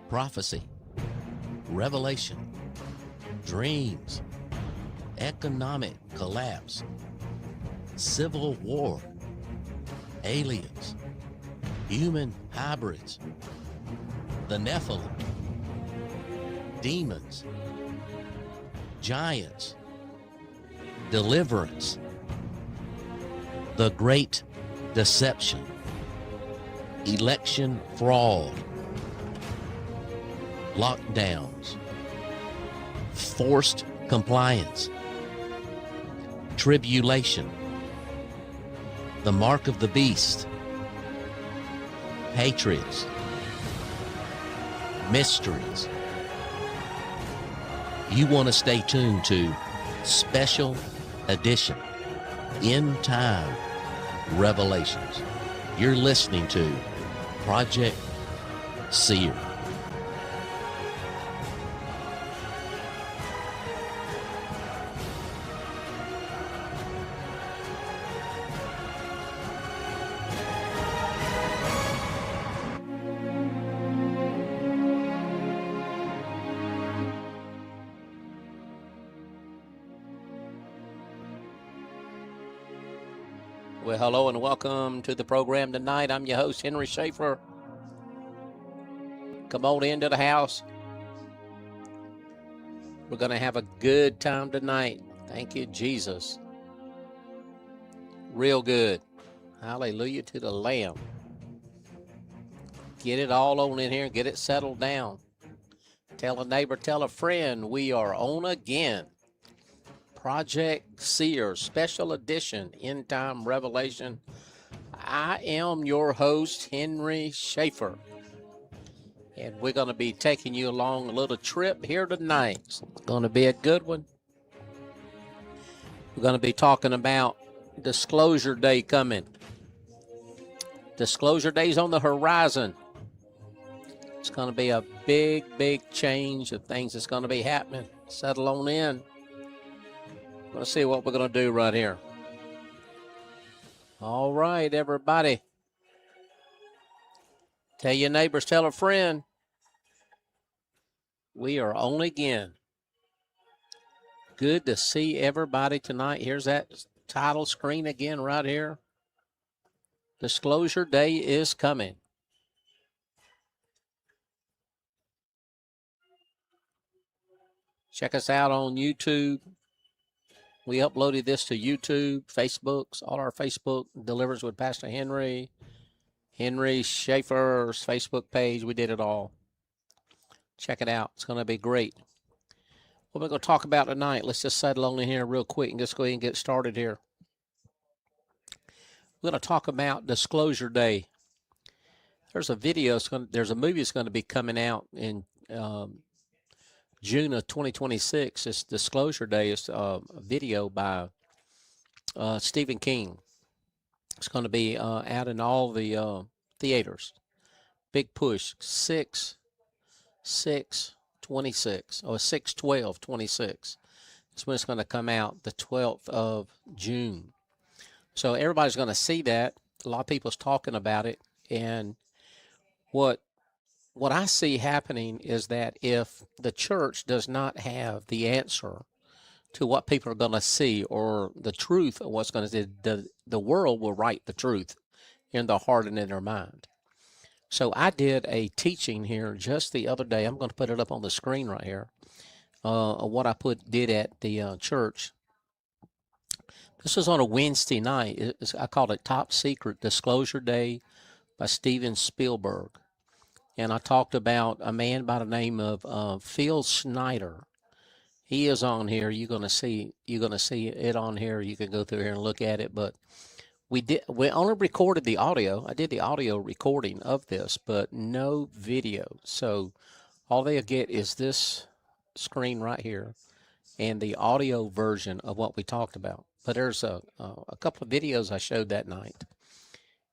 prophecy, revelation, dreams, economic collapse, civil war, aliens, human hybrids, the Nephilim, demons, giants, deliverance, the great deception, election fraud, lockdowns, forced compliance, tribulation, the mark of the beast, hatreds, mysteries. You want to stay tuned to Special Edition End Time Revelations. You're listening to Project Seer. Well, hello and welcome to the program tonight. I'm your host, Henry Schaefer. Come on into the house. We're going to have a good time tonight. Thank you, Jesus. Real good. Hallelujah to the Lamb. Get it all on in here and get it settled down. Tell a neighbor, tell a friend, we are on again. Project Seer, Special Edition, End Time Revelation. I am your host, Henry Schaefer. And we're going to be taking you along a little trip here tonight. It's going to be a good one. We're going to be talking about Disclosure Day coming. Disclosure Day's on the horizon. It's going to be a big, big change of things that's going to be happening. Settle on in. Let's see what we're going to do right here. All right, everybody. Tell your neighbors, tell a friend. We are on again. Good to see everybody tonight. Here's that title screen again right here. Disclosure Day is coming. Check us out on YouTube. We uploaded this to YouTube, Facebooks, all our Facebook Delivers with Pastor Henry, Henry Schaefer's Facebook page. We did it all. Check it out. It's going to be great. What we're going to talk about tonight, let's just settle on in here real quick and just go ahead and get started here. We're going to talk about Disclosure Day. There's a video, there's a movie that's going to be coming out in June of 2026. It's Disclosure Day. It's a video by Stephen King. It's going to be out in all the theaters. Big push. 6/26 or 6/12/26. That's when it's going to come out, the 12th of June. So everybody's going to see that. A lot of people's talking about it. And what I see happening is that if the church does not have the answer to what people are going to see or the truth of what's going to do, the world will write the truth in their heart and in their mind. So I did a teaching here just the other day. I'm going to put it up on the screen right here. What I did at the church. This was on a Wednesday night. I called it Top Secret Disclosure Day by Steven Spielberg. And I talked about a man by the name of Phil Schneider. He is on here. You're gonna see it on here. You can go through here and look at it. But we only recorded the audio. I did the audio recording of this, but no video. So all they'll get is this screen right here and the audio version of what we talked about. But there's a couple of videos I showed that night.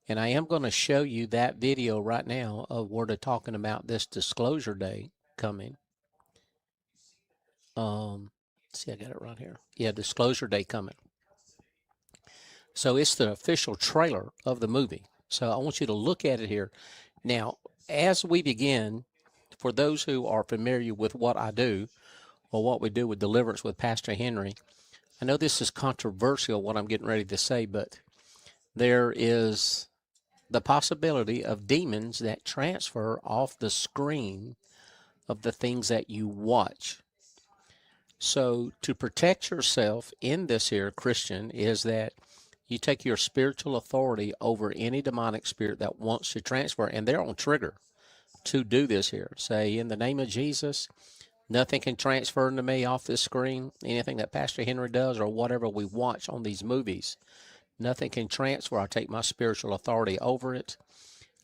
And I am going to show you that video right now of where they're talking about this Disclosure Day coming. See, I got it right here. Yeah, Disclosure Day coming. So it's the official trailer of the movie. So I want you to look at it here. Now, as we begin, for those who are familiar with what I do or what we do with Deliverance with Pastor Henry, I know this is controversial, what I'm getting ready to say, but there is the possibility of demons that transfer off the screen of the things that you watch. So to protect yourself in this here, Christian, is that you take your spiritual authority over any demonic spirit that wants to transfer, and they're on trigger to do this here. Say, in the name of Jesus, nothing can transfer to me off this screen. Anything that Pastor Henry does or whatever we watch on these movies, nothing can transfer. I take my spiritual authority over it.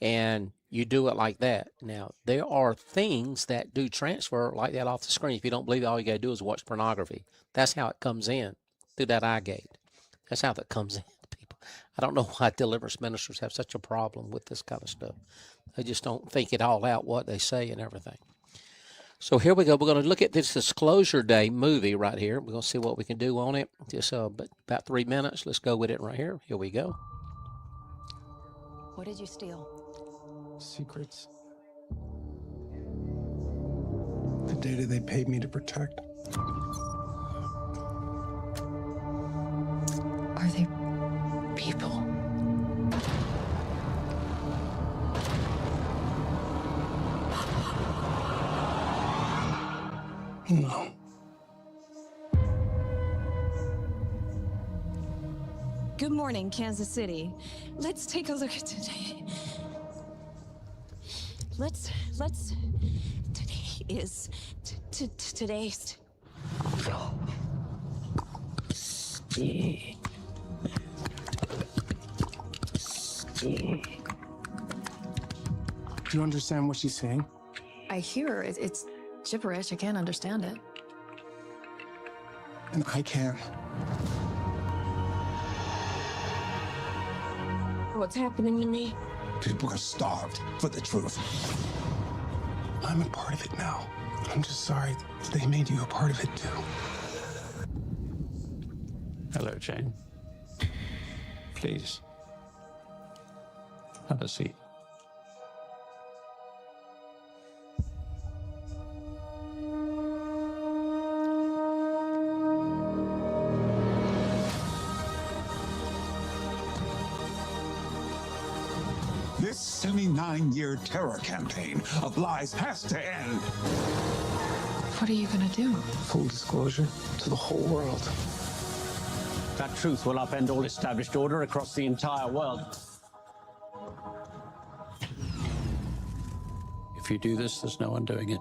And you do it like that. Now, there are things that do transfer like that off the screen. If you don't believe it, all you got to do is watch pornography. That's how it comes in through that eye gate. That's how that comes in to people. I don't know why deliverance ministers have such a problem with this kind of stuff. They just don't think it all out, what they say and everything. So here we go. We're going to look at this Disclosure Day movie right here. We're going to see what we can do on it. Just about 3 minutes. Let's go with it right here. Here we go. What did you steal? Secrets. The data they paid me to protect. Are they people? No. Good morning, Kansas City. Let's take a look at today. Today is today's. Do you understand what she's saying? I hear it's gibberish. I can't understand it. And I can. What's happening to me? People are starved for the truth. I'm a part of it now. I'm just sorry they made you a part of it too. Hello, Jane. Please, have a seat. This 79-year terror campaign of lies has to end. What are you gonna do? Full disclosure to the whole world. That truth will upend all established order across the entire world. If you do this, there's no undoing it.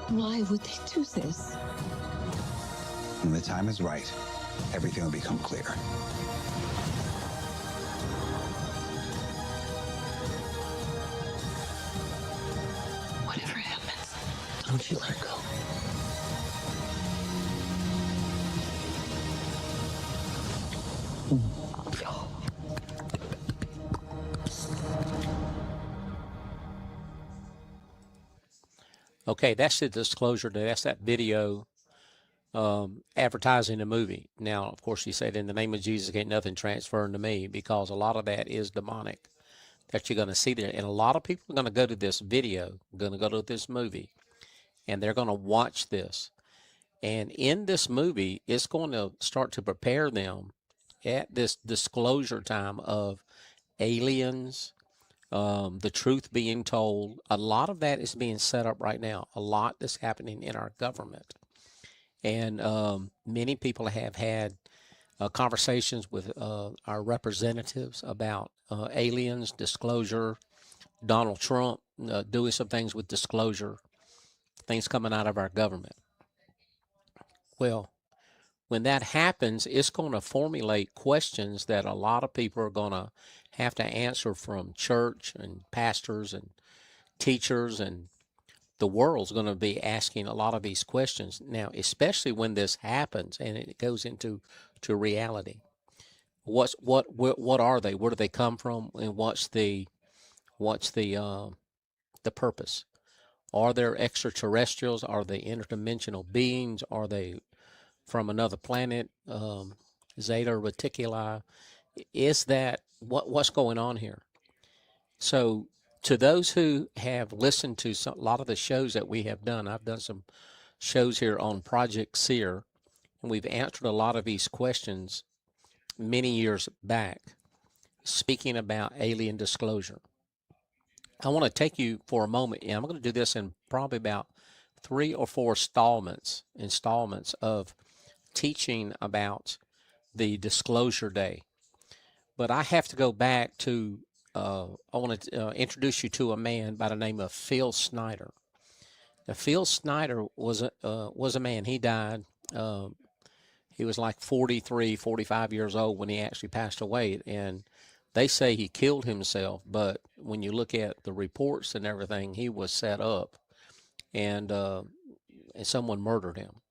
Why would they do this? When the time is right, everything will become clear. Whatever happens, Don't you let it go. Okay, that's the Disclosure Day. That's that video advertising the movie. Now, of course, he said, in the name of Jesus, ain't nothing transferring to me, because a lot of that is demonic that you're going to see there. And a lot of people are going to go to this video, going to go to this movie, and they're going to watch this. And in this movie, it's going to start to prepare them at this disclosure time of aliens, the truth being told. A lot of that is being set up right now. A lot that's happening in our government. And many people have had conversations with our representatives about aliens, disclosure, Donald Trump doing some things with disclosure, things coming out of our government. Well, when that happens, it's going to formulate questions that a lot of people are going to have to answer from church and pastors and teachers, and the world's going to be asking a lot of these questions now, especially when this happens and it goes into reality. What are they? Where do they come from? And what's the the purpose. Are there extraterrestrials? Are they interdimensional beings? Are they from another planet? Zeta Reticuli? Is that what's going on here? So, to those who have listened to a lot of the shows that we have done, I've done some shows here on Project Seer, and we've answered a lot of these questions many years back, speaking about alien disclosure. I want to take you for a moment, and I'm going to do this in probably about 3 or 4 installments of teaching about the disclosure day. But I have to go back to, I want to introduce you to a man by the name of Phil Schneider. Now, Phil Schneider was a man. He died. He was like 43, 45 years old when he actually passed away. And they say he killed himself, but when you look at the reports and everything, he was set up, and someone murdered him.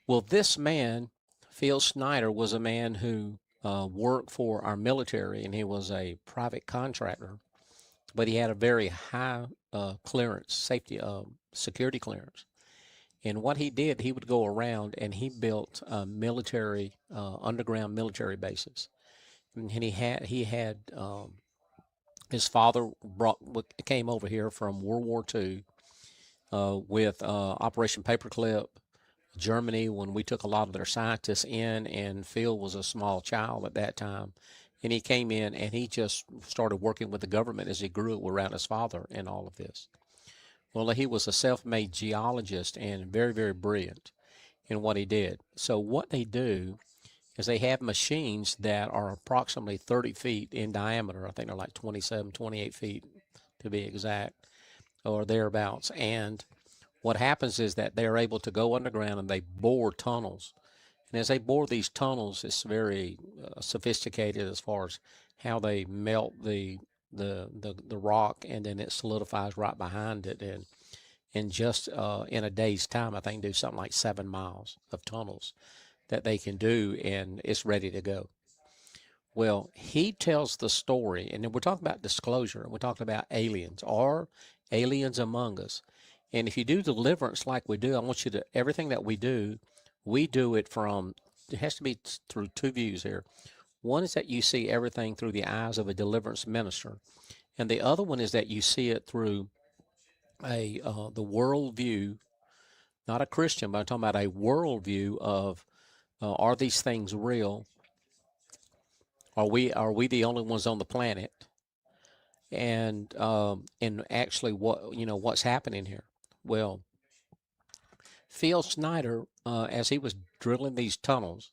Well, this man, Phil Schneider, was a man who worked for our military, and he was a private contractor, but he had a very high clearance, safety, security clearance. And what he did, he would go around and he built military, underground military bases. And he had his father came over here from World War II with Operation Paperclip, Germany, when we took a lot of their scientists in, and Phil was a small child at that time. And he came in and he just started working with the government as he grew around his father and all of this. Well, he was a self-made geologist and very, very brilliant in what he did. So what they do is they have machines that are approximately 30 feet in diameter. I think they're like 27, 28 feet to be exact, or thereabouts. And what happens is that they're able to go underground and they bore tunnels. And as they bore these tunnels, it's very sophisticated as far as how they melt the rock, and then it solidifies right behind it. And in just in a day's time, I think do something like 7 miles of tunnels that they can do, and it's ready to go. Well, he tells the story, and then we're talking about disclosure, and we're talking about aliens. Are aliens among us? And if you do deliverance like we do, I want you to, everything that we do it from, it has to be through 2 views here. One is that you see everything through the eyes of a deliverance minister, and the other one is that you see it through the world view, not a Christian, but I'm talking about a world view of are these things real? Are we the only ones on the planet? And actually, what's happening here? Well, Phil Schneider, as he was drilling these tunnels,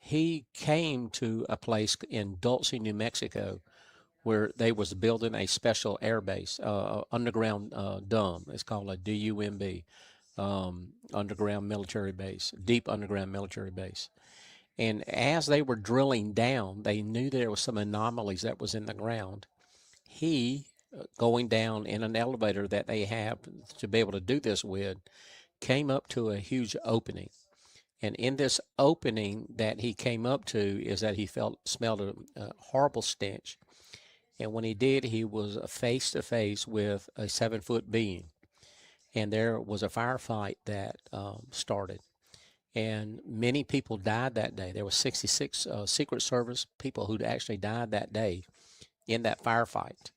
he came to a place in Dulce, New Mexico, where they was building a special air base, underground DUMB. It's called a DUMB, underground military base, deep underground military base. And as they were drilling down, they knew there was some anomalies that was in the ground. He, going down in an elevator that they have to be able to do this with, came up to a huge opening. And in this opening that he came up to is that he smelled a horrible stench. And when he did, he was face to face with a 7-foot being. And there was a firefight that started. And many people died that day. There were 66 Secret Service people who actually died that day in that firefight.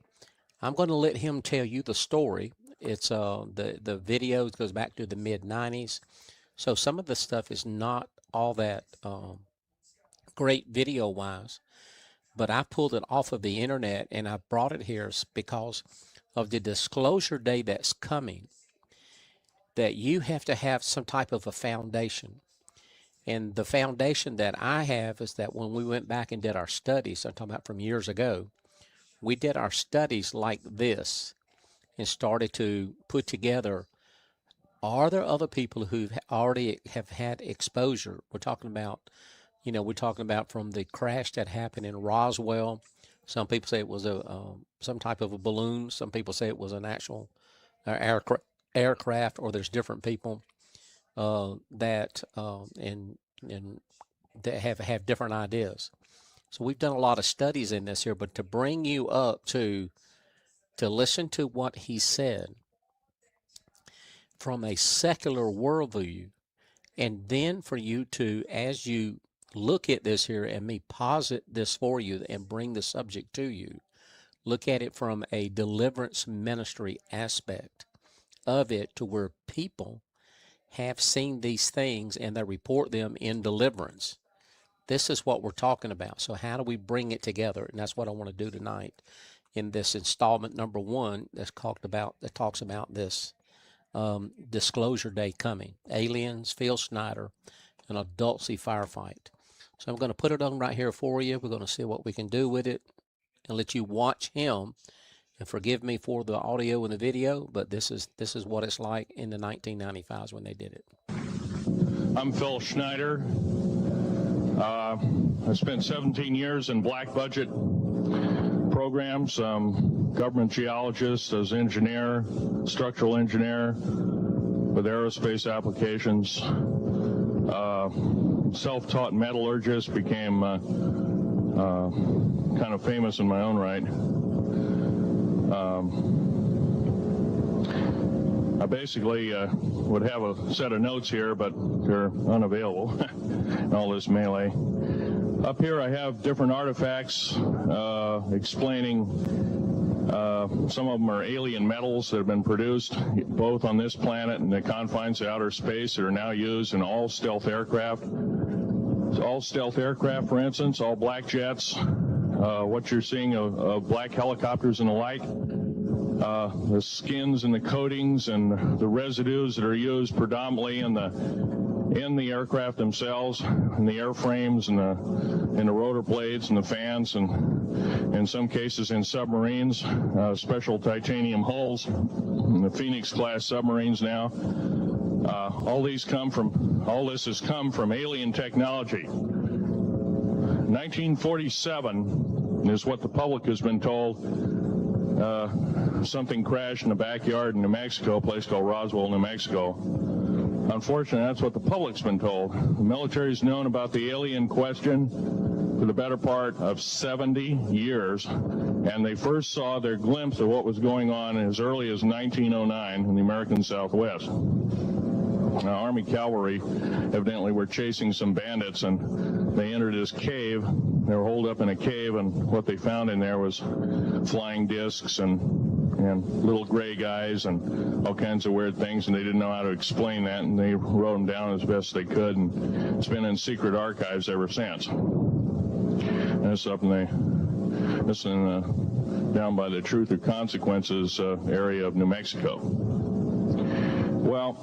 I'm going to let him tell you the story. It's the video goes back to the mid-90s. So some of the stuff is not all that great video-wise. But I pulled it off of the internet and I brought it here because of the disclosure day that's coming, that you have to have some type of a foundation. And the foundation that I have is that when we went back and did our studies, I'm talking about from years ago, we did our studies like this and started to put together, are there other people who already have had exposure? We're talking about from the crash that happened in Roswell. Some people say it was some type of a balloon. Some people say it was an actual aircraft, or there's different people that have different ideas. So we've done a lot of studies in this here, but to bring you up to to listen to what he said from a secular worldview, and then for you to, as you look at this here and me posit this for you and bring the subject to you, look at it from a deliverance ministry aspect of it, to where people have seen these things and they report them in deliverance. This is what we're talking about. So how do we bring it together? And that's what I want to do tonight in this installment number 1 that talks about this disclosure day coming. Aliens, Phil Schneider, and a Dulce firefight. So I'm going to put it on right here for you. We're going to see what we can do with it and let you watch him. And forgive me for the audio and the video, but this is what it's like in the 1995s when they did it. I'm Phil Schneider. I spent 17 years in black budget programs, government geologist, as engineer, structural engineer with aerospace applications, self-taught metallurgist, became kind of famous in my own right. I basically would have a set of notes here, but they're unavailable in all this melee. Up here I have different artifacts explaining some of them are alien metals that have been produced both on this planet and the confines of outer space that are now used in all stealth aircraft. All stealth aircraft, for instance, all black jets, what you're seeing of black helicopters and the like. The skins and the coatings and the residues that are used predominantly in the aircraft themselves, in the airframes and the rotor blades and the fans, and in some cases in submarines, special titanium hulls, in the Phoenix class submarines now. All this has come from alien technology. 1947 is what the public has been told. Something crashed in the backyard in New Mexico, a place called Roswell, New Mexico. Unfortunately, that's what the public's been told. The military's known about the alien question for the better part of 70 years, and they first saw their glimpse of what was going on as early as 1909 in the American Southwest. Now, Army cavalry evidently were chasing some bandits, and they entered this cave. They were holed up in a cave, and what they found in there was flying discs and little gray guys and all kinds of weird things, and they didn't know how to explain that, and they wrote them down as best they could, and it's been in secret archives ever since. And it's up down by the Truth or Consequences area of New Mexico. Well,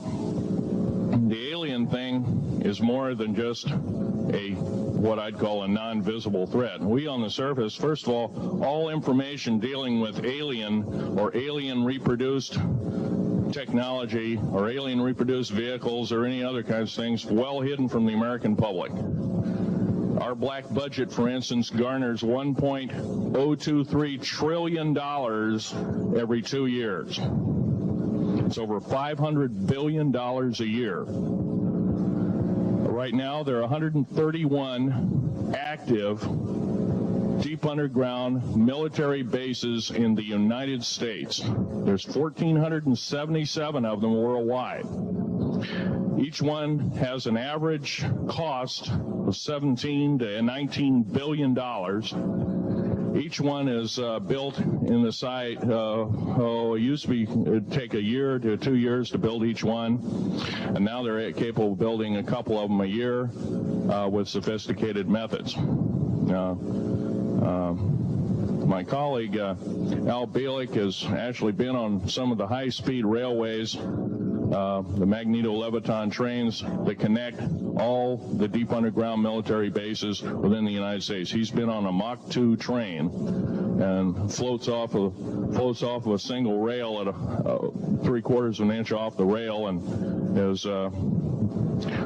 the alien thing is more than just what I'd call a non-visible threat. We on the surface, first of all information dealing with alien or alien reproduced technology or alien reproduced vehicles or any other kinds of things well hidden from the American public. Our black budget, for instance, garners $1.023 trillion every 2 years. It's over $500 billion a year. Right now, there are 131 active deep underground military bases in the United States. There's 1,477 of them worldwide. Each one has an average cost of $17 to $19 billion. Each one is built in the site. It used to be it'd take a year to 2 years to build each one, and now they're capable of building a couple of them a year with sophisticated methods. My colleague Al Bielek has actually been on some of the high-speed railways, the magneto-leviton trains that connect all the deep underground military bases within the United States. He's been on a Mach 2 train and floats off of a single rail at 3/4 of an inch off the rail, and is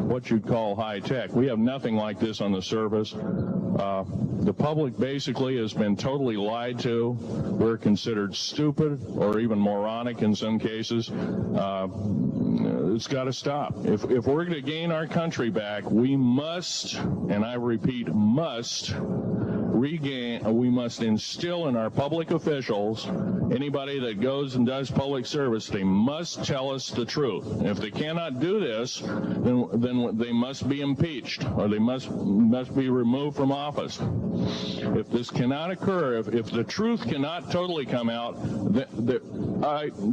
what you'd call high tech. We have nothing like this on the surface. The public basically has been totally lied to. We're considered stupid or even moronic in some cases. It's got to stop. If we're going to gain our country back, we must, and I repeat, must instill in our public officials, anybody that goes and does public service, they must tell us the truth. If they cannot do this, then they must be impeached, or they must be removed from office. If this cannot occur, if the truth cannot totally come out,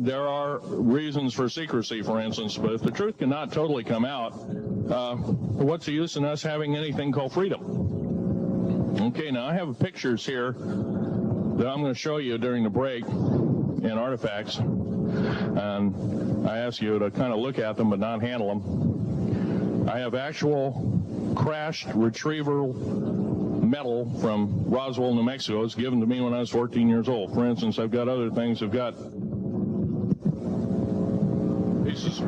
there are reasons for secrecy, for instance, but if the truth cannot totally come out, what's the use in us having anything called freedom? Okay, now I have pictures here that I'm going to show you during the break in Artifacts, and I ask you to kind of look at them but not handle them. I have actual crashed retrieval metal from Roswell, New Mexico. It's given to me when I was 14 years old. For instance, I've got other things. I've got pieces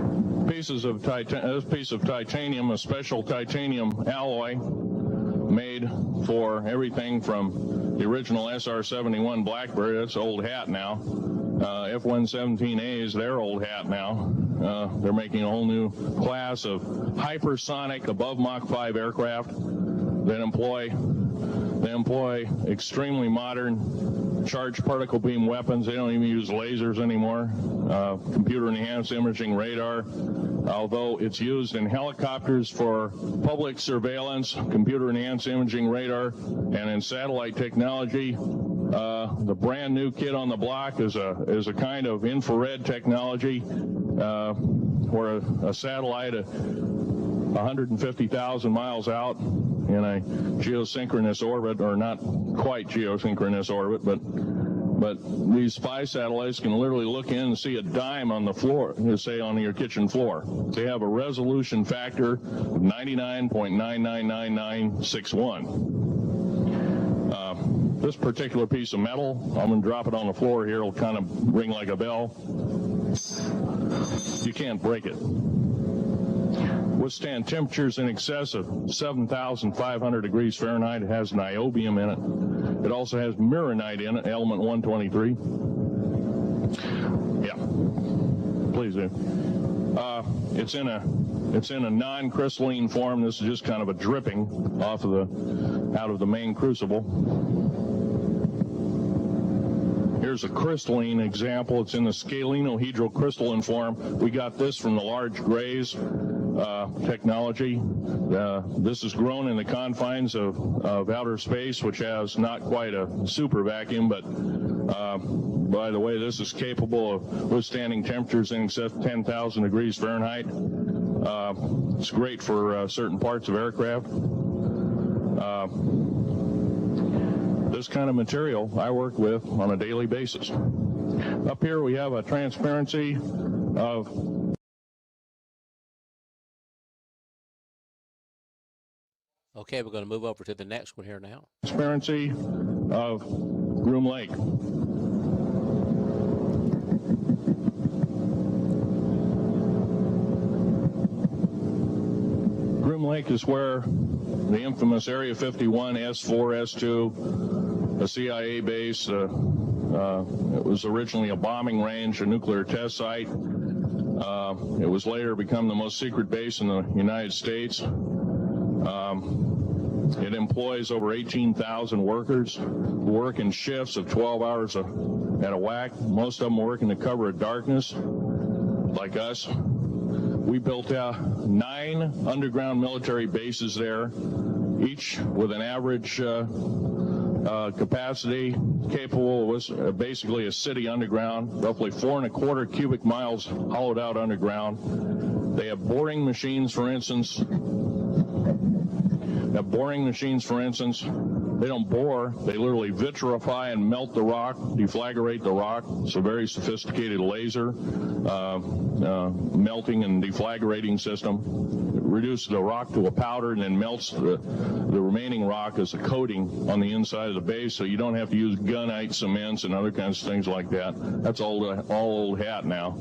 of this piece of titanium, a special titanium alloy made for everything from the original SR-71 Blackbird. That's old hat now. F-117As, they're old hat now. They're making a whole new class of hypersonic above Mach 5 aircraft that employ extremely modern charged particle beam weapons. They don't even use lasers anymore. Computer enhanced imaging radar, although it's used in helicopters for public surveillance, computer enhanced imaging radar, and in satellite technology. The brand new kid on the block is a kind of infrared technology where a satellite 150,000 miles out in a geosynchronous orbit, or not quite geosynchronous orbit, but these spy satellites can literally look in and see a dime on the floor, say on your kitchen floor. They have a resolution factor of 99.999961. This particular piece of metal, I'm going to drop it on the floor here. It'll kind of ring like a bell. You can't break it. Withstand temperatures in excess of 7,500 degrees Fahrenheit. It has niobium in it. It also has mironite in it, element 123. Yeah, please do. It's in a non-crystalline form. This is just kind of a dripping out of the main crucible. Here's a crystalline example. It's in the scalenohedral crystalline form. We got this from the large grays technology. This is grown in the confines of outer space, which has not quite a super vacuum, but by the way, this is capable of withstanding temperatures in excess of 10,000 degrees Fahrenheit. It's great for certain parts of aircraft. This kind of material I work with on a daily basis. Up here we have a transparency of Okay, we're going to move over to the next one here now. Transparency of Groom Lake. Groom Lake is where the infamous Area 51, S4, S2, a CIA base, it was originally a bombing range, a nuclear test site. It was later become the most secret base in the United States. It employs over 18,000 workers who work in shifts of 12 hours at a whack. Most of them work in the cover of darkness, like us. We built 9 underground military bases there, each with an average capacity capable of basically a city underground, roughly 4¼ cubic miles hollowed out underground. They have boring machines, for instance. They don't bore, they literally vitrify and melt the rock, deflagrate the rock. It's a very sophisticated laser melting and deflagrating system. It reduces the rock to a powder and then melts the remaining rock as a coating on the inside of the base, so you don't have to use gunite cements and other kinds of things like that. That's all old hat now.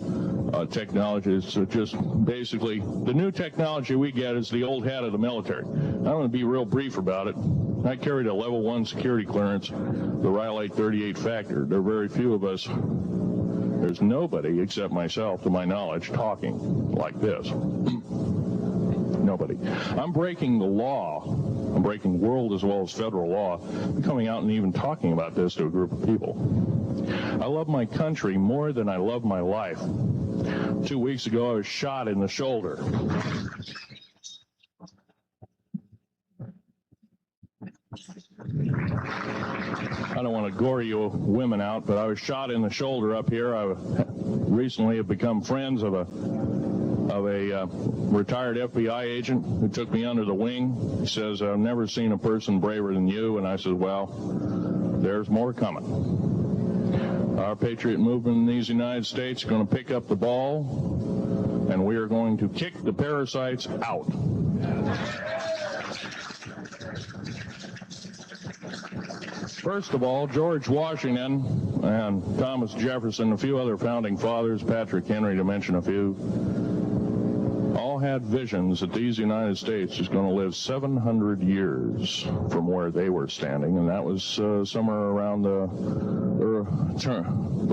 Technology is just basically the new technology we get is the old hat of the military. I'm going to be real brief about it. I carried a level 1 security clearance, the Rhyolite 38 factor. There are very few of us. There's nobody except myself, to my knowledge, talking like this. Nobody. I'm breaking the law I'm breaking world as well as federal law, coming out and even talking about this to a group of people. I love my country more than I love my life. 2 weeks ago, I was shot in the shoulder. I don't want to gore you women out, but I was shot in the shoulder up here. I recently have become friends of a retired FBI agent who took me under the wing. He says, I've never seen a person braver than you. And I said, well, there's more coming. Our patriot movement in these United States is going to pick up the ball, and we are going to kick the parasites out. First of all, George Washington and Thomas Jefferson, a few other founding fathers, Patrick Henry to mention a few, all had visions that these United States is going to live 700 years from where they were standing, and that was somewhere around the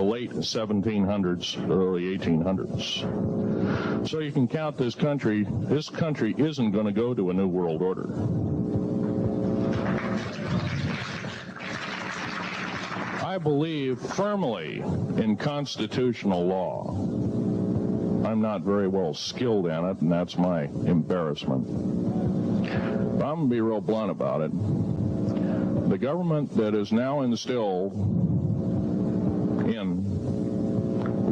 late 1700s, early 1800s. So you can count this country. This country isn't going to go to a new world order. I believe firmly in constitutional law. I'm not very well skilled in it, and that's my embarrassment. But I'm going to be real blunt about it. The government that is now instilled in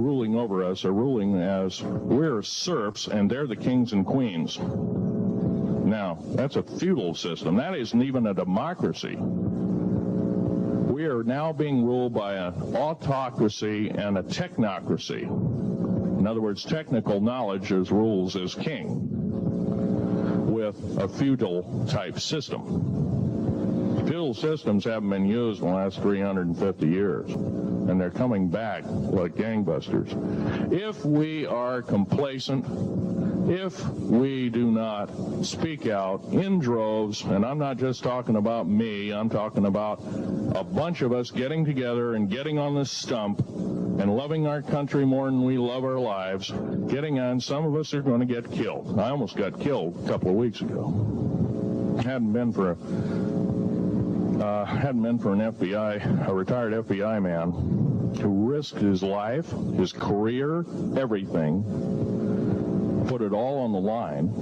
ruling over us are ruling as we're serfs and they're the kings and queens. Now, that's a feudal system. That isn't even a democracy. We are now being ruled by an autocracy and a technocracy. In other words, technical knowledge as rules as king, with a feudal type system. Feudal systems haven't been used in the last 350 years, and they're coming back like gangbusters. If we are complacent, if we do not speak out in droves, and I'm not just talking about me, I'm talking about a bunch of us getting together and getting on this stump and loving our country more than we love our lives, getting on, some of us are going to get killed. I almost got killed a couple of weeks ago. Hadn't been for an a retired FBI man who risked his life, his career, everything, put it all on the line,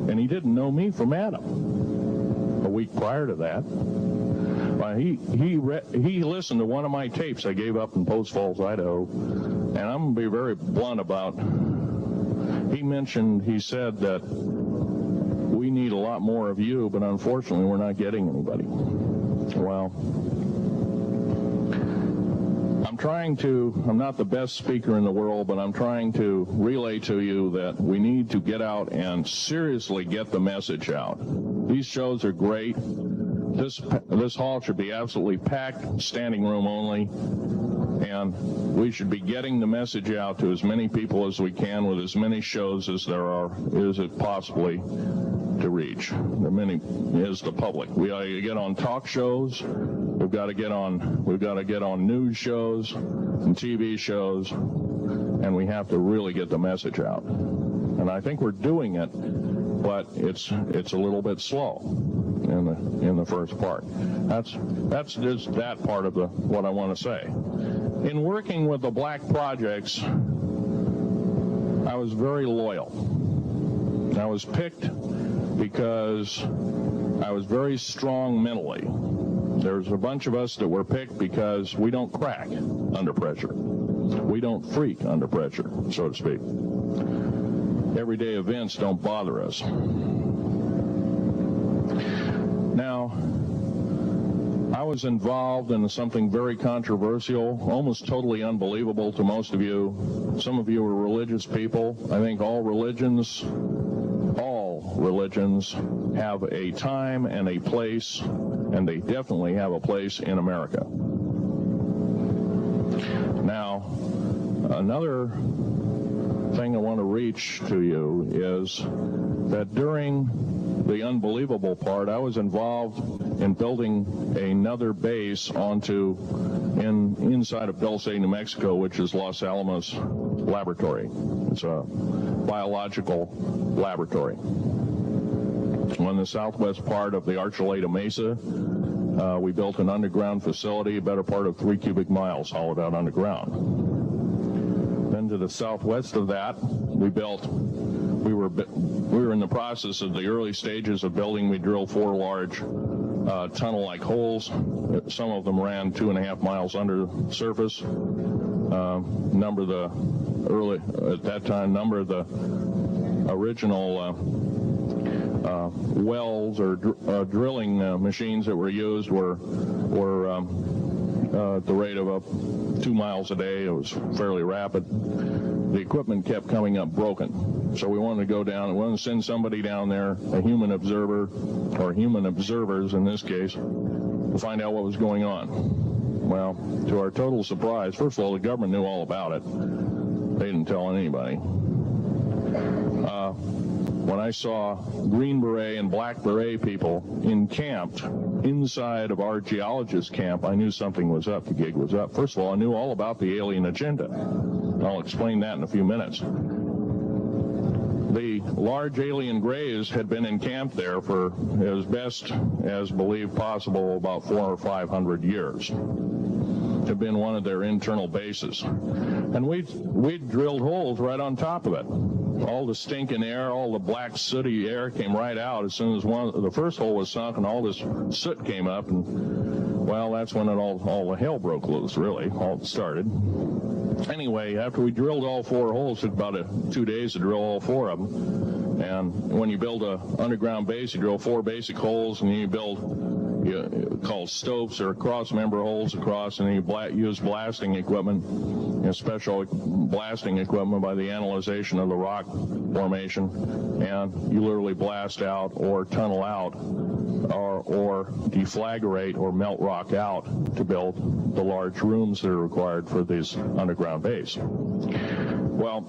and he didn't know me from Adam. A week prior to that, he listened to one of my tapes I gave up in Post Falls, Idaho, and I'm going to be very blunt about. He said that we need a lot more of you, but unfortunately we're not getting anybody. Well, I'm not the best speaker in the world, but I'm trying to relay to you that we need to get out and seriously get the message out. These shows are great. This hall should be absolutely packed, standing room only, and we should be getting the message out to as many people as we can with as many shows as is it possibly to reach. There many is the public. We ought to get on talk shows. We've got to get on news shows and TV shows, and we have to really get the message out. And I think we're doing it, but it's a little bit slow in the first part. That's just that part of what I want to say. In working with the black projects, I was very loyal. I was picked because I was very strong mentally. There's a bunch of us that were picked because we don't crack under pressure. We don't freak under pressure, so to speak. Everyday events don't bother us. Now, I was involved in something very controversial, almost totally unbelievable to most of you. Some of you are religious people. I think all religions have a time and a place, and they definitely have a place in America. Now, another thing I want to reach to you is that during the unbelievable part, I was involved in building another base inside of Dulce, New Mexico, which is Los Alamos Laboratory. It's a biological laboratory. On the southwest part of the Archuleta Mesa, we built an underground facility, a better part of 3 cubic miles hollowed out underground. Then to the southwest of that, we were in the process of the early stages of building. We drilled 4 large tunnel-like holes. Some of them ran 2.5 miles under the surface. Number of the original wells or drilling machines that were used were at the rate of up 2 miles a day. It was fairly rapid. The equipment kept coming up broken. So we wanted to go down, we wanted to send somebody down there, a human observer, or human observers in this case, to find out what was going on. Well, to our total surprise, first of all, the government knew all about it. They didn't tell anybody. When I saw Green Beret and Black Beret people encamped inside of our geologist camp, I knew something was up, the gig was up. First of all, I knew all about the alien agenda. I'll explain that in a few minutes. The large alien grays had been encamped there for as best as believed possible about 400 or 500 years. Had been one of their internal bases. And we'd drilled holes right on top of it. All the stinking air, all the black sooty air came right out as soon as the first hole was sunk, and all this soot came up, and well, that's when all the hell broke loose, really, all started. Anyway, after we drilled all 4 holes, it took about 2 days to drill all 4 of them. And when you build an underground base, you drill 4 basic holes, and then you build called stopes or cross-member holes across, and then you use blasting equipment, special blasting equipment by the analyzation of the rock formation, and you literally blast out or tunnel out or deflagrate or melt rock out to build the large rooms that are required for this underground base. Well,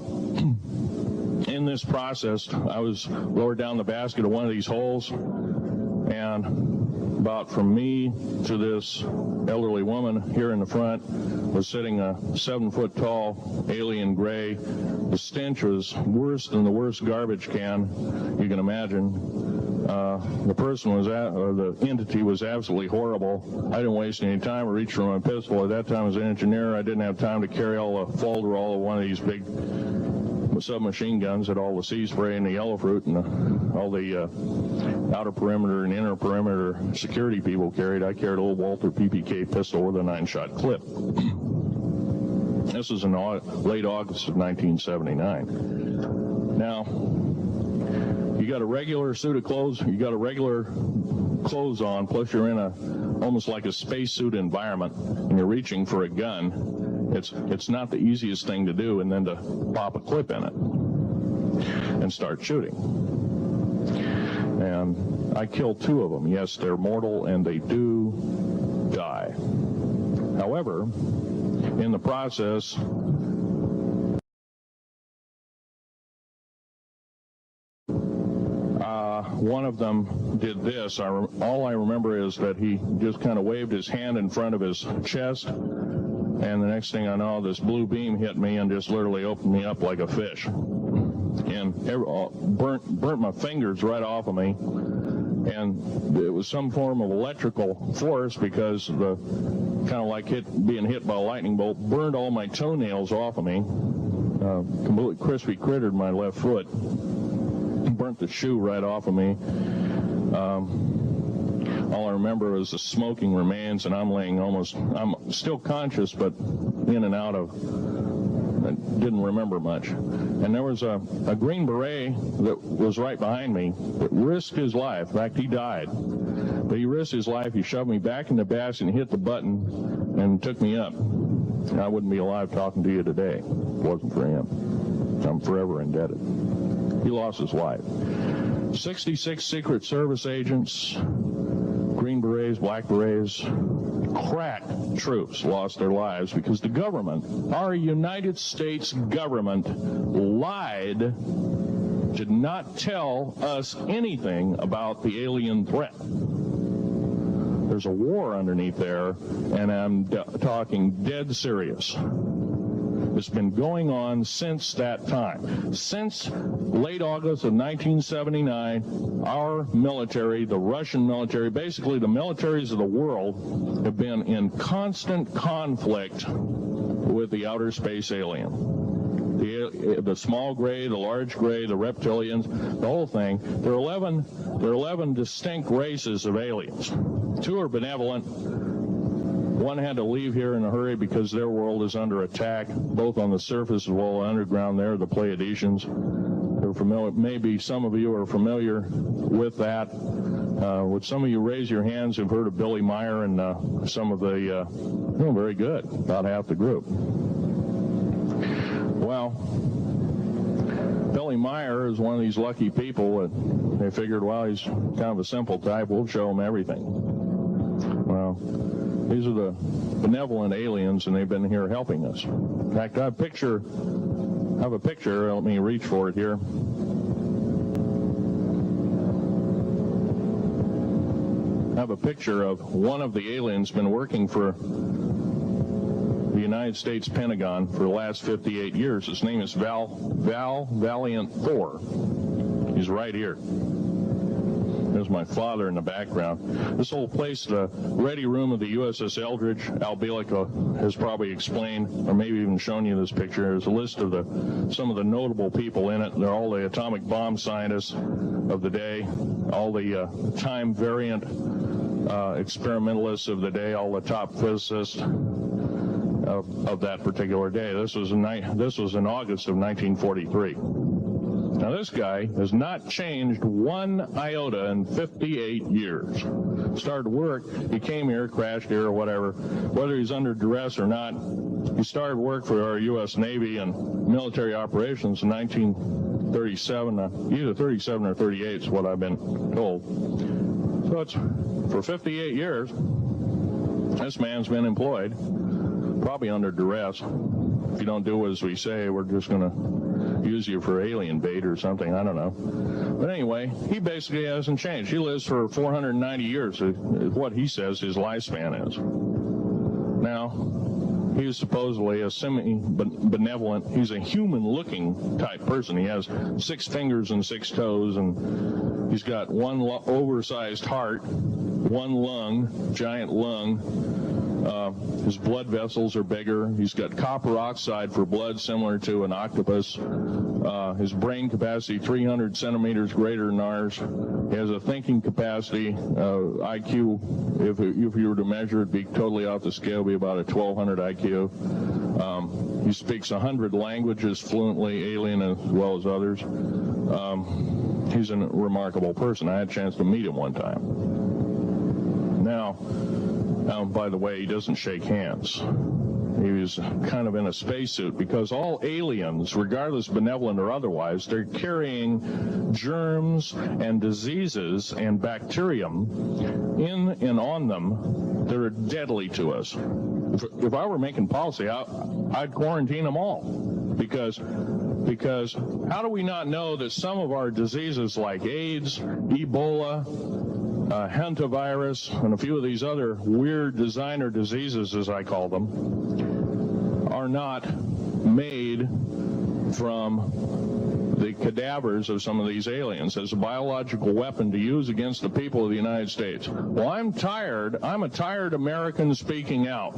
in this process, I was lowered down the basket of one of these holes, and about from me to this elderly woman here in the front was sitting a 7-foot-tall alien gray. The stench was worse than the worst garbage can you can imagine. The person was the entity was absolutely horrible. I didn't waste any time. I reached for my pistol. At that time, as an engineer, I didn't have time to carry all the folderol of one of these big submachine guns at all the sea spray and the yellow fruit and all the outer perimeter and inner perimeter security people carried. I carried a little Walther PPK pistol with a 9-shot clip. This was in late August of 1979. Now, you got a regular suit of clothes, you got a regular clothes on, plus you're in almost like a spacesuit environment, and you're reaching for a gun. It's not the easiest thing to do, and then to pop a clip in it and start shooting. And I killed 2 of them. Yes, they're mortal, and they do die. However, in the process, one of them did this. All I remember is that he just kind of waved his hand in front of his chest, and the next thing I know, this blue beam hit me and just literally opened me up like a fish. And burnt my fingers right off of me. And it was some form of electrical force, because the kind of like being hit by a lightning bolt burned all my toenails off of me. Completely crispy crittered my left foot. Burnt the shoe right off of me. All I remember was the smoking remains, and I'm still conscious, but in and out of, I didn't remember much. And there was a Green Beret that was right behind me that risked his life. In fact, he died. But he risked his life. He shoved me back in the basket and hit the button and took me up. I wouldn't be alive talking to you today if it wasn't for him. I'm forever indebted. He lost his life. 66 Secret Service agents, Green Berets, Black Berets, crack troops lost their lives because the government, our United States government, lied, did not tell us anything about the alien threat. There's a war underneath there, and I'm talking dead serious. The that's been going on since that time. Since late August of 1979, our military, the Russian military, basically the militaries of the world, have been in constant conflict with the outer space alien. The small gray, the large gray, the reptilians, the whole thing. There are 11 distinct races of aliens. 2 are benevolent. 1 had to leave here in a hurry because their world is under attack, both on the surface as well as underground. There, the Pleiadians. They're familiar. Maybe some of you are familiar with that. Would some of you raise your hands who've heard of Billy Meyer and some of the, very good, about half the group. Well, Billy Meyer is one of these lucky people that they figured, well, he's kind of a simple type, we'll show him everything. Well, these are the benevolent aliens, and they've been here helping us. In fact, I have a picture, let me reach for it here. I have a picture of one of the aliens been working for the United States Pentagon for the last 58 years. His name is Valiant Thor. He's right here. There's my father in the background. This whole place, the ready room of the USS Eldridge, Al Bielek has probably explained, or maybe even shown you this picture. There's a list of some of the notable people in it. They're all the atomic bomb scientists of the day, all the time variant experimentalists of the day, all the top physicists of that particular day. This was in August of 1943. Now, this guy has not changed one iota in 58 years. Started work, he came here, crashed here or whatever, whether he's under duress or not. He started work for our U.S. Navy and military operations in 1937, either 37 or 38 is what I've been told. So it's for 58 years, this man's been employed, probably under duress. If you don't do as we say, we're just going to use you for alien bait or something. I don't know. But anyway, he basically hasn't changed. He lives for 490 years, is what he says his lifespan is. Now, he's supposedly a semi-benevolent, he's a human-looking type person. He has 6 fingers and 6 toes, and he's got one oversized heart, one lung, giant lung. His blood vessels are bigger. He's got copper oxide for blood, similar to an octopus. His brain capacity, 300 centimeters greater than ours. He has a thinking capacity, IQ, if you were to measure it, be totally off the scale, be about a 1200 IQ. He speaks 100 languages fluently, alien as well as others. He's a remarkable person. I had a chance to meet him one time. Now, by the way, he doesn't shake hands. He was kind of in a spacesuit because all aliens, regardless benevolent or otherwise, they're carrying germs and diseases and bacterium in and on them that are deadly to us. If I were making policy, I'd quarantine them all because how do we not know that some of our diseases like AIDS, Ebola, hantavirus, and a few of these other weird designer diseases, as I call them, are not made from the cadavers of some of these aliens as a biological weapon to use against the people of the United States. Well, I'm tired. I'm a tired American speaking out.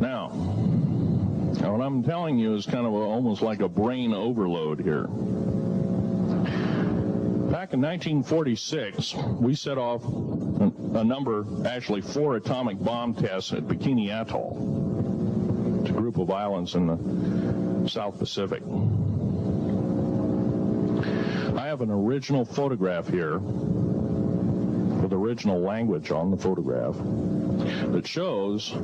Now, what I'm telling you is kind of almost like a brain overload here. Back in 1946, we set off a number, actually 4 atomic bomb tests at Bikini Atoll. It's a group of islands in the South Pacific. I have an original photograph here with original language on the photograph that shows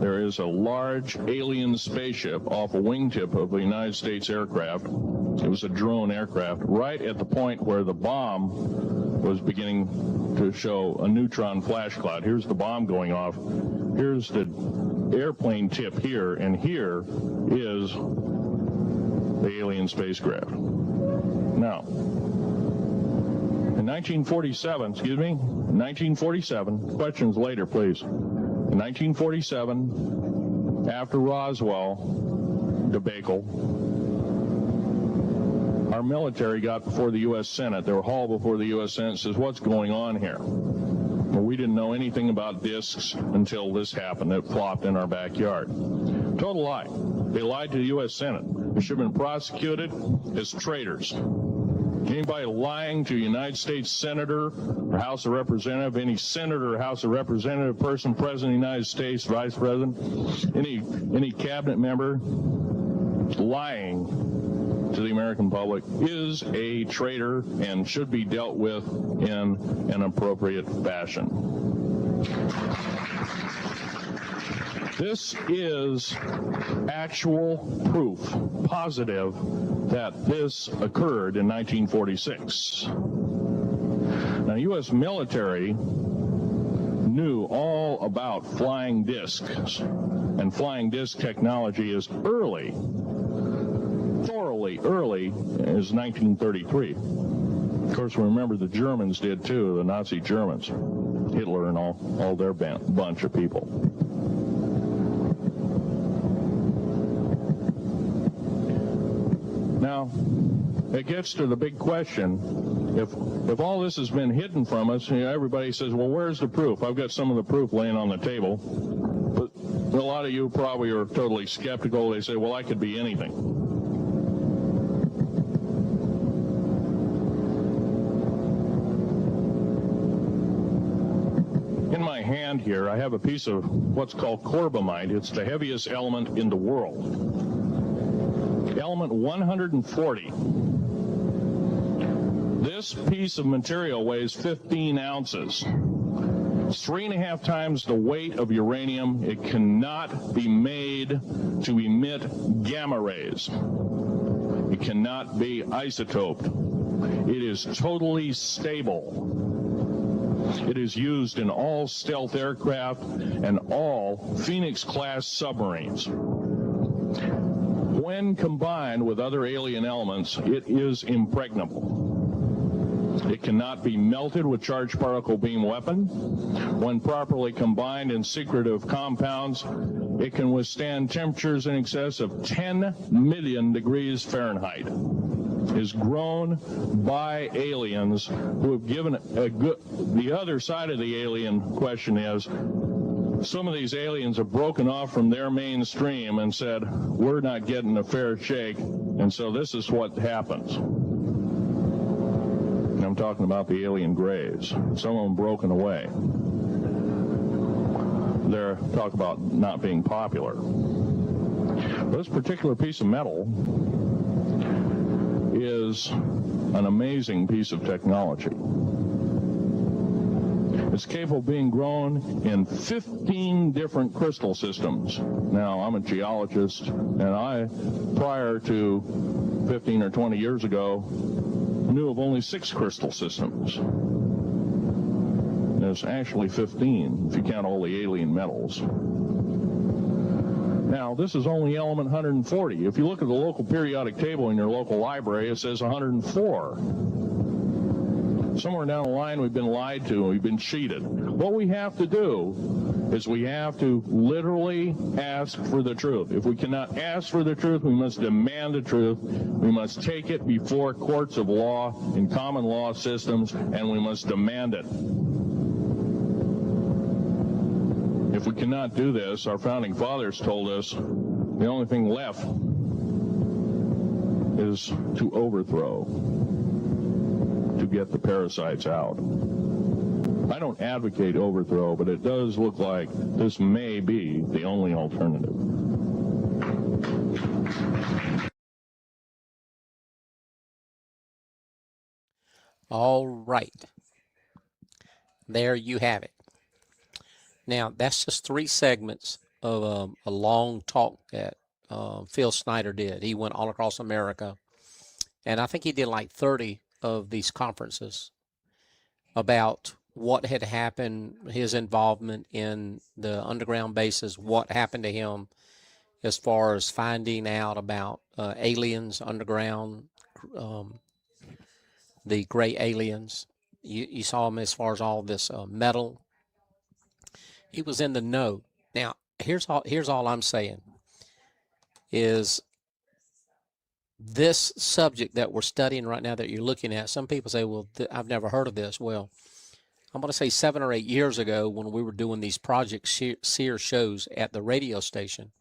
there is a large alien spaceship off a wingtip of a United States aircraft. It was a drone aircraft right at the point where the bomb was beginning to show a neutron flash cloud. Here's the bomb going off. Here's the airplane tip here, and here is the alien spacecraft. Now, in 1947, excuse me, 1947, questions later, please. In 1947, after Roswell debacle, our military got before the U.S. Senate. They were hauled before the U.S. Senate and says, what's going on here? Well, we didn't know anything about discs until this happened. It flopped in our backyard. Total lie. They lied to the U.S. Senate. They should have been prosecuted as traitors. Anybody lying to a United States Senator or House of Representative, any Senator or House of Representative person, President of the United States, Vice President, any cabinet member lying to the American public is a traitor and should be dealt with in an appropriate fashion. This is actual proof, positive, that this occurred in 1946. Now, U.S. military knew all about flying discs, and flying disc technology is thoroughly early as 1933. Of course, remember the Germans did too, the Nazi Germans, Hitler and all their bunch of people. Now, it gets to the big question. If all this has been hidden from us, everybody says, well, where's the proof? I've got some of the proof laying on the table. But a lot of you probably are totally skeptical. They say, well, I could be anything. In my hand here, I have a piece of what's called corbamide. It's the heaviest element in the world. Element 140. This piece of material weighs 15 ounces. It's 3.5 times the weight of uranium. It cannot be made to emit gamma rays. It cannot be isotoped. It is totally stable. It is used in all stealth aircraft and all Phoenix-class submarines. When combined with other alien elements, it is impregnable. It cannot be melted with charged particle beam weapon. When properly combined in secretive compounds, it can withstand temperatures in excess of 10 million degrees Fahrenheit. It is grown by aliens who have given a good... The other side of the alien question is, some of these aliens have broken off from their mainstream and said, we're not getting a fair shake, and so this is what happens. And I'm talking about the alien grays. Some of them broken away. They're talk about not being popular. This particular piece of metal is an amazing piece of technology. It's capable of being grown in 15 different crystal systems. Now, I'm a geologist, and I, prior to 15 or 20 years ago, knew of only 6 crystal systems. There's actually 15, if you count all the alien metals. Now, this is only element 140. If you look at the local periodic table in your local library, it says 104. Somewhere down the line, we've been lied to, we've been cheated. What we have to do is we have to literally ask for the truth. If we cannot ask for the truth, we must demand the truth. We must take it before courts of law in common law systems, and we must demand it. If we cannot do this, our founding fathers told us the only thing left is to overthrow, to get the parasites out. I don't advocate overthrow, but it does look like this may be the only alternative. All right. There you have it. Now, that's just 3 segments of a long talk that Phil Schneider did. He went all across America, and I think he did like 30 of these conferences about what had happened, his involvement in the underground bases, what happened to him as far as finding out about aliens underground, the gray aliens, You saw him as far as all this metal. He was in the know. Now, here's all I'm saying is this subject that we're studying right now that you're looking at. Some people say, well, I've never heard of this. Well, I'm going to say 7 or 8 years ago when we were doing these Project Seer shows at the radio station,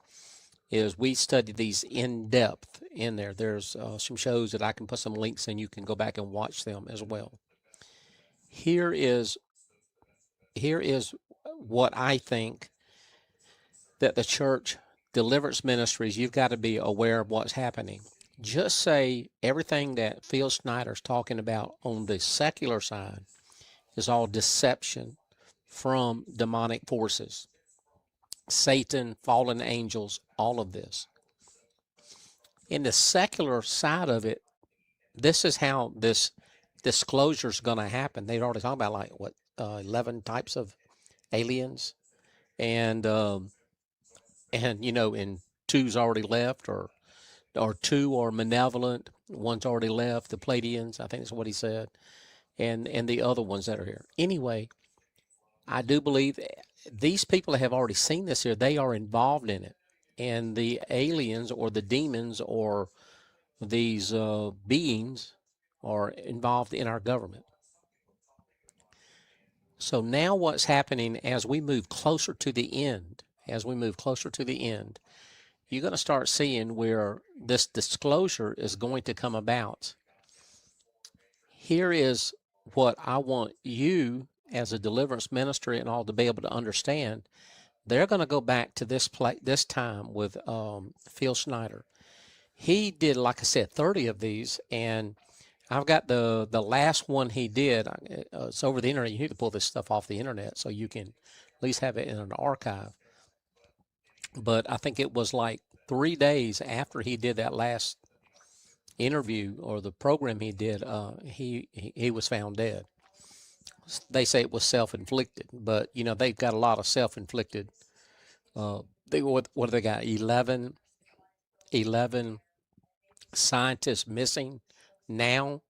is we studied these in depth in there. There's some shows that I can put some links in. You can go back and watch them as well. Here is what I think that the church deliverance ministries, you've got to be aware of what's happening. Just say everything that Phil Schneider's talking about on the secular side is all deception from demonic forces, Satan, fallen angels, all of this. In the secular side of it, this is how this disclosure is going to happen. They've already talked about 11 types of aliens, and and two's already left, or two are malevolent, one's already left, the Pleiadians, I think that's what he said, and the other ones that are here. Anyway, I do believe these people have already seen this here. They are involved in it, and the aliens or the demons or these beings are involved in our government. So now what's happening as we move closer to the end, you're going to start seeing where this disclosure is going to come about. Here is what I want you as a deliverance ministry and all to be able to understand. They're going to go back to this time with Phil Schneider. He did, like I said, 30 of these, and I've got the last one he did. It's over the internet. You need to pull this stuff off the internet so you can at least have it in an archive. But I think it was like 3 days after he did that last interview or the program he did, he was found dead. They say it was self-inflicted, but they've got a lot of self-inflicted. What do they got? 11 scientists missing now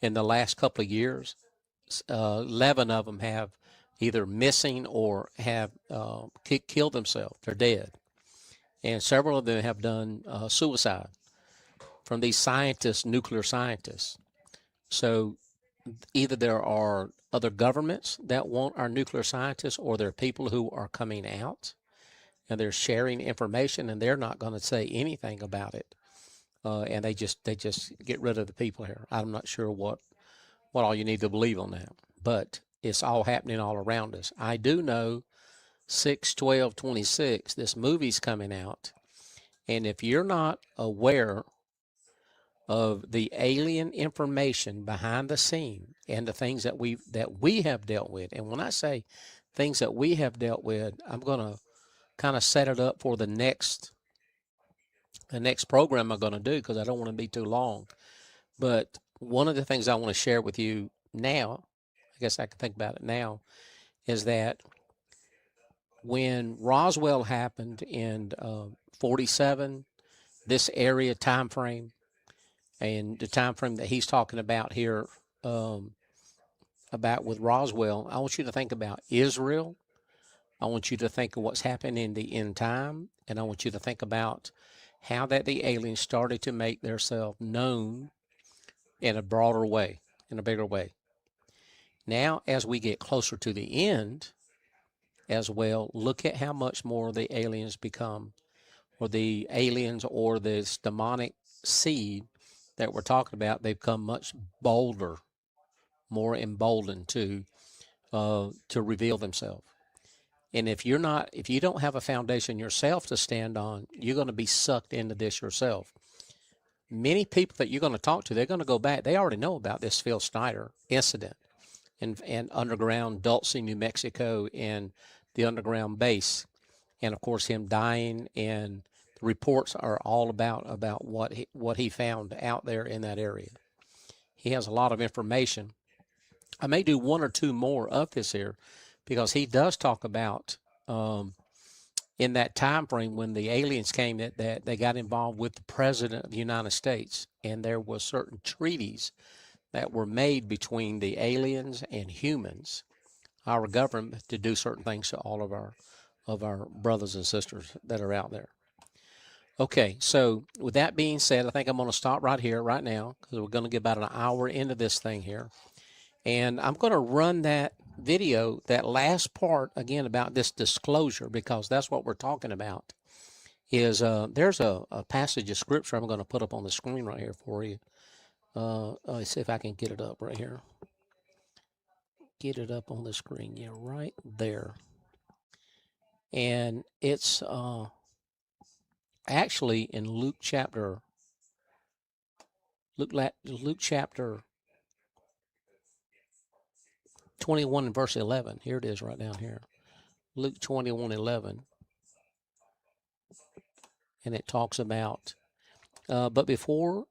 in the last couple of years. 11 of them have either missing or have killed themselves. They're dead. And several of them have done suicide from these scientists, nuclear scientists. So either there are other governments that want our nuclear scientists, or there are people who are coming out and they're sharing information, and they're not going to say anything about it. And they just get rid of the people here. I'm not sure what all you need to believe on that, but it's all happening all around us. I do know 6/12/26, this movie's coming out, and if you're not aware of the alien information behind the scene and the things that we have dealt with, and when I say things that we have dealt with, I'm going to kind of set it up for the next program I'm going to do, because I don't want to be too long. But one of the things I want to share with you now, I guess I can think about it now, is that when Roswell happened in 47, this area time frame, and the time frame that he's talking about here about with Roswell, I want you to think about Israel. I want you to think of what's happening in the end time, and I want you to think about how that the aliens started to make themselves known in a broader way, in a bigger way. Now, as we get closer to the end as well, look at how much more the aliens become, or the aliens or this demonic seed that we're talking about, they become much bolder, more emboldened to reveal themselves. And if you don't have a foundation yourself to stand on, you're going to be sucked into this yourself. Many people that you're going to talk to, they're going to go back. They already know about this Phil Schneider incident and underground Dulce, New Mexico, and the underground base, and of course him dying. And the reports are all about what he found out there in that area. He has a lot of information. I may do 1 or 2 more of this here, because he does talk about in that time frame when the aliens came, that they got involved with the president of the United States, and there were certain treaties that were made between the aliens and humans, our government, to do certain things to all of our brothers and sisters that are out there. Okay, so with that being said, I think I'm going to stop right here, right now, because we're going to get about an hour into this thing here. And I'm going to run that video, that last part, again, about this disclosure, because that's what we're talking about. Is there's a passage of scripture I'm going to put up on the screen right here for you. Let's see if I can get it up right here. Get it up on the screen. Yeah, right there. And it's actually in Luke chapter 21 and verse 11. Here it is right down here. Luke 21:11. And it talks about, but before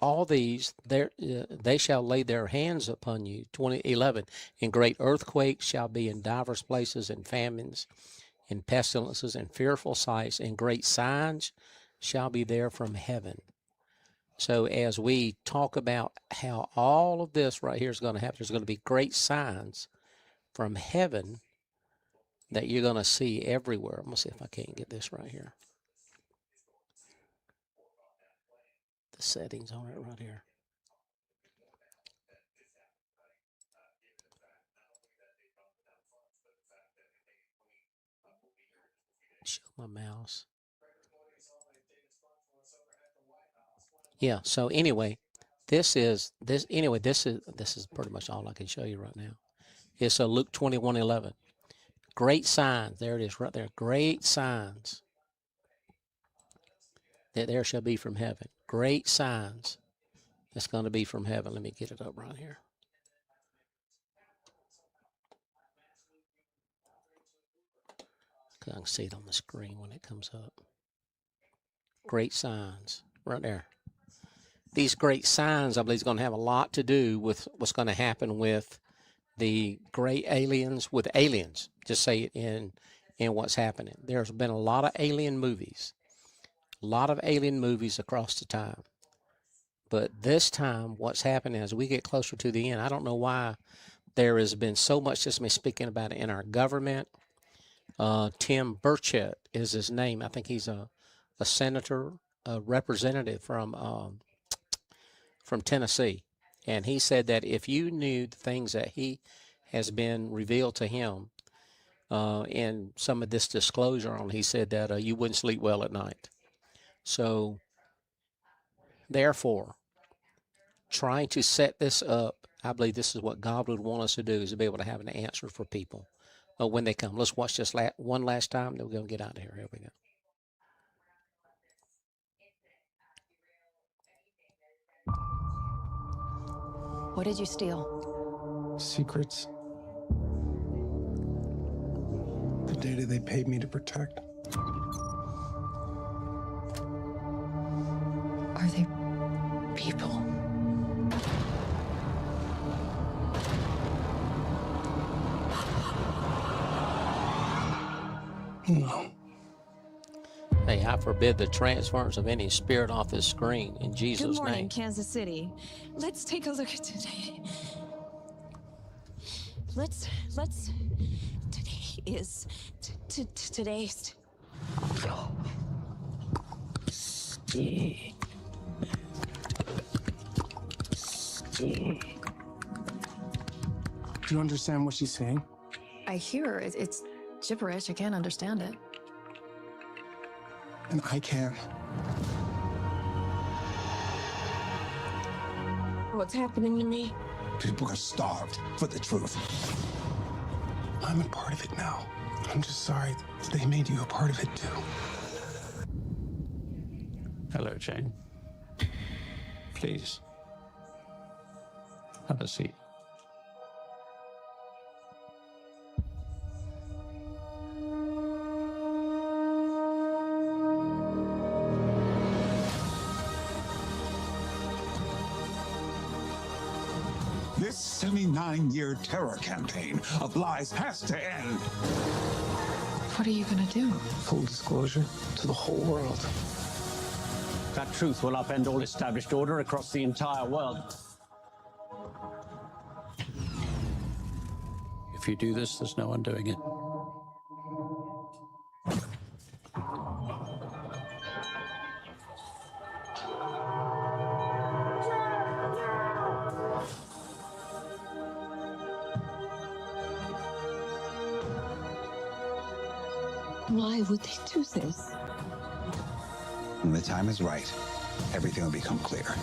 all these, they shall lay their hands upon you. 20:11. And great earthquakes shall be in divers places, and famines, and pestilences, and fearful sights, and great signs shall be there from heaven. So as we talk about how all of this right here is going to happen, there's going to be great signs from heaven that you're going to see everywhere. I'm going to see if I can't get this right here. The settings on it right here. Show my mouse. Yeah, so anyway, this is pretty much all I can show you right now. It's Luke 21:11. Great signs. There it is right there. Great signs that there shall be from heaven. Great signs that's going to be from heaven. Let me get it up right here. I can see it on the screen when it comes up. Great signs right there. These great signs, I believe, is going to have a lot to do with what's going to happen with the great aliens, with aliens. Just say it in what's happening. There's been a lot of alien movies. A lot of alien movies across the time. But this time, what's happening as we get closer to the end, I don't know why there has been so much, just me speaking about it, in our government. Tim Burchett is his name. I think he's a senator, a representative from Tennessee. And he said that if you knew the things that he has been revealed to him in some of this disclosure on, he said that you wouldn't sleep well at night. So, therefore, trying to set this up, I believe this is what God would want us to do, is to be able to have an answer for people when they come. Let's watch this one last time, then we're going to get out of here. Here we go. What did you steal? Secrets. The data they paid me to protect. Are they people? No. Hey, I forbid the transference of any spirit off this screen in Jesus' Good morning, name. Kansas City. Let's take a look at today. Today is today's. Do you understand what she's saying? I hear it's gibberish. I can't understand it. And I can. What's happening to me? People are starved for the truth. I'm a part of it now. I'm just sorry that they made you a part of it too. Hello, Jane. Please. Have a seat. This 79-year terror campaign of lies has to end. What are you gonna do? Full disclosure to the whole world. That truth will upend all established order across the entire world. If you do this, there's no undoing it. Why would they do this? When the time is right, everything will become clear.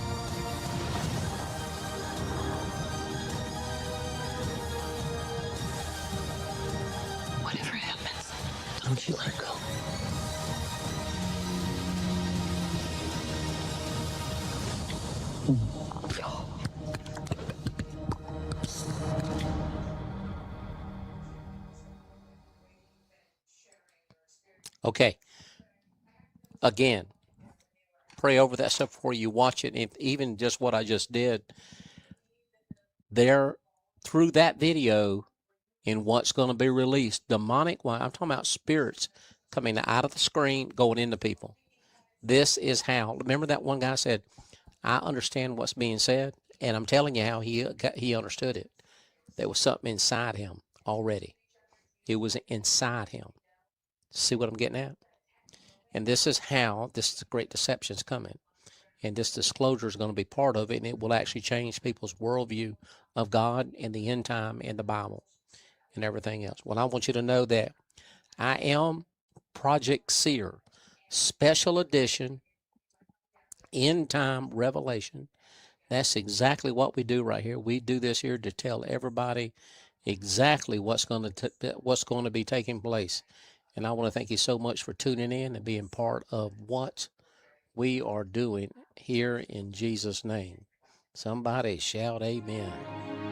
Whatever happens, Don't you let it go. Okay. Again, pray over that stuff before you watch it. If even just what I just did there through that video and what's going to be released, demonic, well, I'm talking about spirits coming out of the screen, going into people. This is how, remember that one guy said, I understand what's being said, and I'm telling you how he understood it. There was something inside him already. It was inside him. See what I'm getting at? And this is how this great deception is coming. And this disclosure is going to be part of it, and it will actually change people's worldview of God and the end time and the Bible and everything else. Well, I want you to know that I am Project Seer, special edition, end time revelation. That's exactly what we do right here. We do this here to tell everybody exactly what's going to be taking place. And I want to thank you so much for tuning in and being part of what we are doing here in Jesus' name. Somebody shout amen.